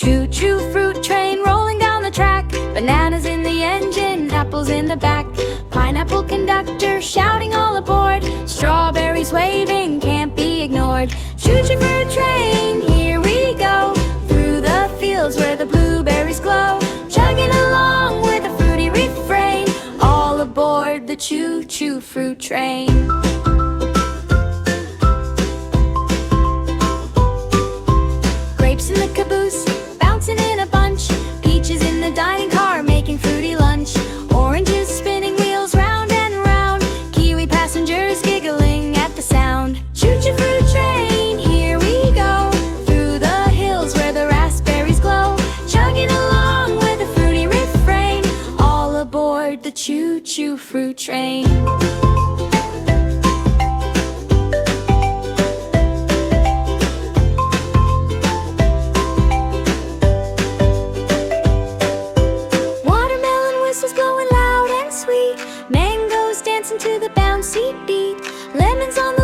Choo-choo fruit train rolling down the track. Bananas in the engine, apples in the back. Pineapple conductor shouting all aboard. Strawberries waving, can't be ignored. Choo-choo fruit train, here we go. Through the fields where the blueberries glow. Chugging along with a fruity refrain. All aboard the choo-choo fruit train. Grapes in the caboose, bouncing in a bunch. Peaches in the dining car, making fruity lunch. Oranges spinning wheels round and round. Kiwi passengers giggling at the sound. Choo-choo fruit train, here we go. Through the hills where the raspberries glow. Chugging along with a fruity refrain. All aboard the choo-choo fruit train. Blowing loud and sweet. Mangoes dancing to the bouncy beat. Lemons on